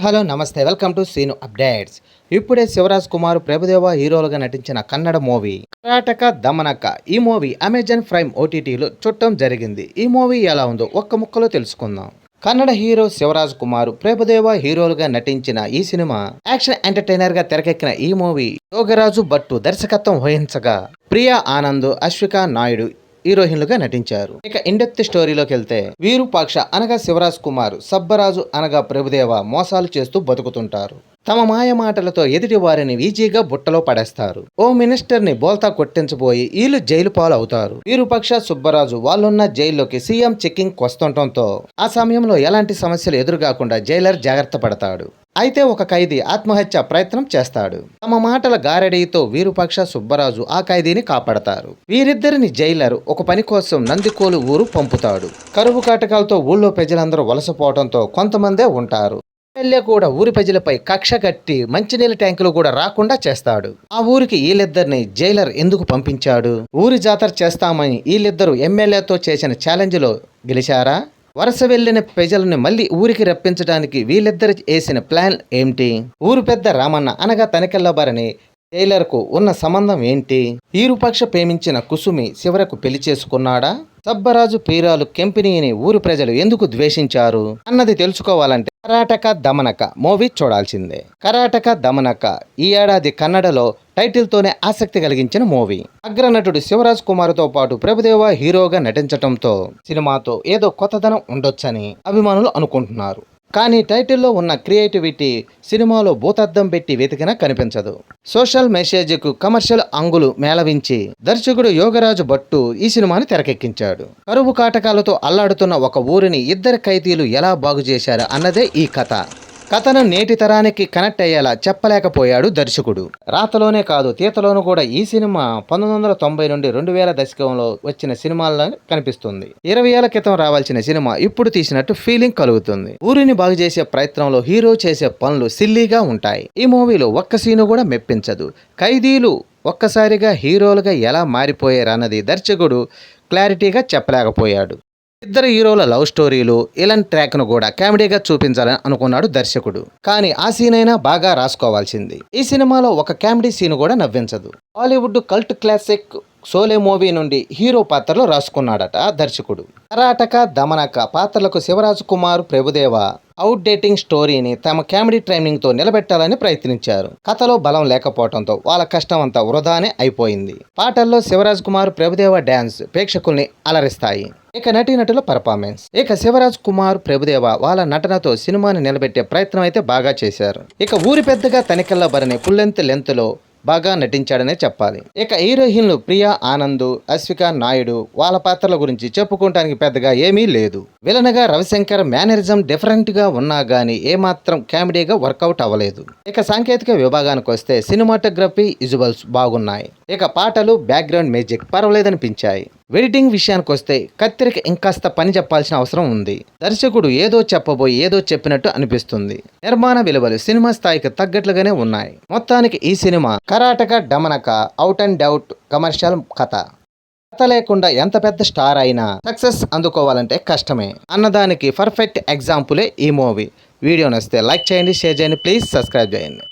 Hello నమస్తే, welcome to scene updates. ఇప్పుడే శివరాజ్ కుమార్, ప్రభుదేవ హీరోలుగా నటించిన కన్నడ మూవీ కరాటక దమనక. ఈ మూవీ అమెజాన్ ప్రైమ్ ఓటీటీలో చూడటం జరిగింది. ఈ మూవీ ఎలా ఉందో ఒక్క ముక్కలో తెలుసుకుందాం. కన్నడ హీరో శివరాజ్ కుమార్, ప్రభుదేవ హీరోలుగా నటించిన ఈ సినిమా యాక్షన్ ఎంటర్టైనర్ గా తెరకెక్కిన ఈ మూవీ యోగరాజు భట్టు దర్శకత్వం వహించగా ప్రియా ఆనంద్, అశ్వికా నాయుడు హీరోయిన్లుగా నటించారు. ఇక ఇండెప్త్ స్టోరీలోకి వెళ్తే వీరూపాక్ష అనగా శివరాజ్ కుమార్, సబ్బరాజు అనగా ప్రభుదేవ మోసాలు చేస్తూ బతుకుతుంటారు. తమ మాయ మాటలతో ఎదుటి వారిని ఈజీగా బుట్టలో పడేస్తారు. ఓ మినిస్టర్ ని బోల్తా కొట్టించబోయి వీళ్ళు జైలు పాలు అవుతారు. వీరూపాక్ష, సుబ్బరాజు వాళ్ళున్న జైల్లోకి సీఎం చెక్కింగ్ వస్తుండటంతో ఆ సమయంలో ఎలాంటి సమస్యలు ఎదురుగాకుండా జైలర్ జాగ్రత్త పడతాడు. అయితే ఒక ఖైదీ ఆత్మహత్య ప్రయత్నం చేస్తాడు. తమ మాటల గారడీతో వీరూపాక్ష, సుబ్బరాజు ఆ ఖైదీని కాపాడతారు. వీరిద్దరిని జైలర్ ఒక పని కోసం నందికోలు ఊరు పంపుతాడు. కరువు కాటకాలతో ఊళ్ళో ప్రజలందరూ వలసపోవడంతో కొంతమందే ఉంటారు. ఎమ్మెల్యే కూడా ఊరి ప్రజలపై కక్ష కట్టి మంచినీళ్ళ ట్యాంకులు కూడా రాకుండా చేస్తాడు. ఆ ఊరికి వీళ్ళిద్దరిని జైలర్ ఎందుకు పంపించాడు? ఊరి జాతర చేస్తామని వీళ్ళిద్దరూ ఎమ్మెల్యేతో చేసిన ఛాలెంజ్ లో గెలిచారా? వరుస వెళ్లిన ప్రజలను మళ్ళీ ఊరికి రప్పించడానికి వీళ్ళిద్దరు వేసిన ప్లాన్ ఏమిటి? ఊరు పెద్ద రామన్న అనగా తనికెళ్లబారని జైలర్కు ఉన్న సంబంధం ఏంటి? వీరూపాక్ష ప్రేమించిన కుసుమి చివరకు పెళ్లి చేసుకున్నాడా? సబ్బరాజు ప్రియురాలు కెంపినీని ఊరు ప్రజలు ఎందుకు ద్వేషించారు అన్నది తెలుసుకోవాలంటే కరాటక దమనక మూవీ చూడాల్సిందే. కరాటక దమనక ఈ ఏడాది కన్నడలో టైటిల్ తోనే ఆసక్తి కలిగించిన మూవీ. అగ్రనటుడు శివరాజ్ కుమార్ తో పాటు ప్రభుదేవ హీరోగా నటించటంతో సినిమాతో ఏదో కొత్తదనం ఉండొచ్చని అభిమానులు అనుకుంటున్నారు. కానీ టైటిల్లో ఉన్న క్రియేటివిటీ సినిమాలో భూతద్దం పెట్టి వెతికినా కనిపించదు. సోషల్ మెసేజ్కు కమర్షియల్ అంగులు మేళవించి దర్శకుడు యోగరాజు భట్టు ఈ సినిమాని తెరకెక్కించాడు. కరువు కాటకాలతో అల్లాడుతున్న ఒక ఊరిని ఇద్దరు ఖైదీలు ఎలా బాగు చేశారు అన్నదే ఈ కథను నేటి తరానికి కనెక్ట్ అయ్యేలా చెప్పలేకపోయాడు దర్శకుడు. రాతలోనే కాదు తీతలోనూ కూడా ఈ సినిమా 1990 నుండి 2000 దశకంలో వచ్చిన సినిమాల్లో కనిపిస్తుంది. 20 ఏళ్ల క్రితం రావాల్సిన సినిమా ఇప్పుడు తీసినట్టు ఫీలింగ్ కలుగుతుంది. ఊరిని బాగు చేసే ప్రయత్నంలో హీరో చేసే పనులు సిల్లీగా ఉంటాయి. ఈ మూవీలో ఒక్క సీను కూడా మెప్పించదు. ఖైదీలు ఒక్కసారిగా హీరోలుగా ఎలా మారిపోయారన్నది దర్శకుడు క్లారిటీగా చెప్పలేకపోయాడు. ఇద్దరు హీరోల లవ్ స్టోరీలు ఇలాంటి ట్రాక్ను కూడా కామెడీగా చూపించాలని అనుకున్నాడు దర్శకుడు. కానీ ఆ సీన్ అయినా బాగా రాసుకోవాల్సింది. ఈ సినిమాలో ఒక కామెడీ సీన్ కూడా నవ్వించదు. హాలీవుడ్ కల్ట్ క్లాసిక్ సోలే మూవీ నుండి హీరో పాత్రలో రాసుకున్నాడట దర్శకుడు. కరాటక దమనక పాత్రలకు శివరాజ్ కుమార్, ప్రభుదేవ అవుట్ డేటింగ్ స్టోరీని తమ కామెడీ ట్రైనింగ్ తో నిలబెట్టాలని ప్రయత్నించారు. కథలో బలం లేకపోవడంతో వాళ్ళ కష్టం అంతా వృధానే అయిపోయింది. పాటల్లో శివరాజ్ కుమార్, ప్రభుదేవ డ్యాన్స్ ప్రేక్షకుల్ని అలరిస్తాయి. ఇక నటీనటుల పర్ఫార్మెన్స్. ఇక శివరాజ్ కుమార్, ప్రభుదేవ వాళ్ళ నటనతో సినిమాని నిలబెట్టే ప్రయత్నం అయితే బాగా చేశారు. ఇక ఊరి పెద్దగా తనికెళ్ల భరణి ఫుల్ లెంత్ లో బాగా నటించాడనే చెప్పాలి. ఇక హీరోయిన్లు ప్రియా ఆనంద్, అశ్వికా నాయుడు వాళ్ళ పాత్రల గురించి చెప్పుకోవటానికి పెద్దగా ఏమీ లేదు. విలనగా రవిశంకర్ మేనరిజం డిఫరెంట్ గా ఉన్నా గానీ ఏమాత్రం కామెడీగా వర్కౌట్ అవ్వలేదు. ఇక సాంకేతిక విభాగానికి వస్తే సినిమాటోగ్రఫీ, విజువల్స్ బాగున్నాయి. ఇక పాటలు, బ్యాక్గ్రౌండ్ మ్యూజిక్ పర్వాలేదనిపించాయి. ఎడిటింగ్ విషయానికి వస్తే కత్తిరికి ఇంకాస్త పని చెప్పాల్సిన అవసరం ఉంది. దర్శకుడు ఏదో చెప్పబోయి ఏదో చెప్పినట్టు అనిపిస్తుంది. నిర్మాణ విలువలు సినిమా స్థాయికి తగ్గట్లుగానే ఉన్నాయి. మొత్తానికి ఈ cinema Karataka Damanaka out and out commercial కథ లేకుండా ఎంత పెద్ద స్టార్ అయినా సక్సెస్ అందుకోవాలంటే కష్టమే అన్నదానికి పర్ఫెక్ట్ ఎగ్జాంపులే ఈ మూవీ. వీడియో నచ్చితే లైక్ చేయండి, షేర్ చేయండి, ప్లీజ్ సబ్స్క్రైబ్ చేయండి.